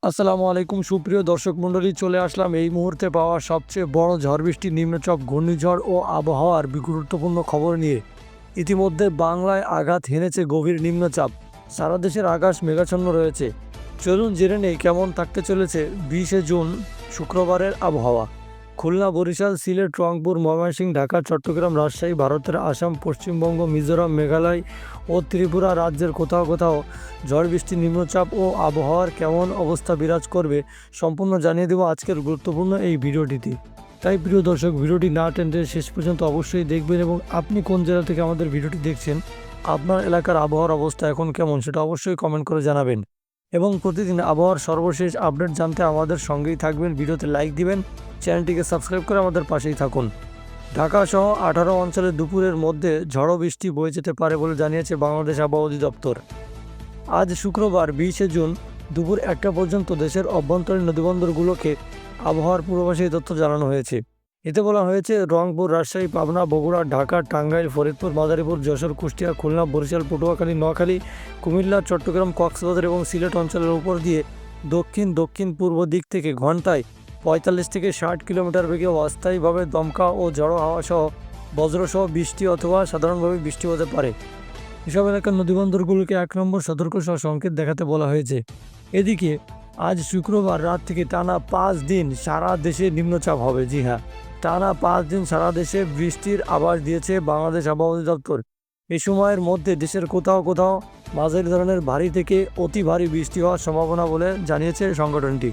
আসসালামু আলাইকুম সুপ্রিয় দর্শক মণ্ডলী, চলে আসলাম এই মুহূর্তে পাওয়া সবচেয়ে বড় ঝড় বৃষ্টি, নিম্নচাপ, ঘূর্ণিঝড় ও আবহাওয়ার গুরুত্বপূর্ণ খবর নিয়ে। ইতিমধ্যে বাংলায় আঘাত হেনেছে গভীর নিম্নচাপ। সারা দেশের আকাশ মেঘাচ্ছন্ন রয়েছে। চলুন জেনে নেই কেমন থাকতে চলেছে 20শে জুন শুক্রবারের আবহাওয়া। খুলনা, বরিশাল, সিলেট, রংপুর, ময়মনসিংহ, ঢাকা, চট্টগ্রাম, রাজশাহী, ভারতের আসাম, পশ্চিমবঙ্গ, মিজোরাম, মেঘালয় ও ত্রিপুরা রাজ্যের কোথাও কোথাও ঝড় বৃষ্টি, নিম্নচাপ ও আবহাওয়ার কেমন অবস্থা বিরাজ করবে সম্পূর্ণ জানিয়ে দেব আজকের গুরুত্বপূর্ণ এই ভিডিওটিতে। তাই প্রিয় দর্শক, ভিডিওটি না টেনে শেষ পর্যন্ত অবশ্যই দেখবেন এবং আপনি কোন জেলা থেকে আমাদের ভিডিওটি দেখছেন, আপনার এলাকার আবহাওয়ার অবস্থা এখন কেমন সেটা অবশ্যই কমেন্ট করে জানাবেন। এবং প্রতিদিন আবহাওয়ার সর্বশেষ আপডেট জানতে আমাদের সঙ্গেই থাকবেন, ভিডিওতে লাইক দিবেন, চ্যানেলটিকে সাবস্ক্রাইব করে আমাদের পাশেই থাকুন। ঢাকা সহ 18 অঞ্চলে দুপুরের মধ্যে ঝড়ো বৃষ্টি বয়ে যেতে পারে বলে জানিয়েছে বাংলাদেশ আবহাওয়া অধিদপ্তর। আজ শুক্রবার 20শে জুন দুপুর 1টা পর্যন্ত দেশের অভ্যন্তরীণ নদীবন্দরগুলোকে আবহাওয়ার পূর্বাভাসে এই তথ্য জানানো হয়েছে। এতে বলা হয়েছে, রংপুর, রাজশাহী, পাবনা, বগুড়া, ঢাকা, টাঙ্গাইল, ফরিদপুর, মাদারীপুর, যশোর, কুষ্টিয়া, খুলনা, বরিশাল, পটুয়াখালী, নোয়াখালী, কুমিল্লা, চট্টগ্রাম, কক্সবাজার এবং সিলেট অঞ্চলের উপর দিয়ে দক্ষিণ দক্ষিণ পূর্ব দিক থেকে ঘন্টায় 45 থেকে 60 কিলোমিটার বেগে অস্থায়ীভাবে দমকা ও ঝড়ো হাওয়া সহ বজ্রসহ বৃষ্টি অথবা সাধারণভাবে বৃষ্টি হতে পারে। এসব এলাকার নদীবন্দরগুলোকে 1 নম্বর সতর্ক সহ সংকেত দেখাতে বলা হয়েছে। এদিকে আজ শুক্রবার রাত থেকে টানা 5 দিন সারা দেশে নিম্নচাপ হবে। জি হ্যাঁ, টানা 5 দিন সারা দেশে বৃষ্টির আভাস দিয়েছে বাংলাদেশ আবহাওয়া অধিদপ্তর। এই সময়ের মধ্যে দেশের কোথাও কোথাও মাঝারি ধরনের ভারী থেকে অতি ভারী বৃষ্টি হওয়ার সম্ভাবনা বলে জানিয়েছে সংগঠনটি।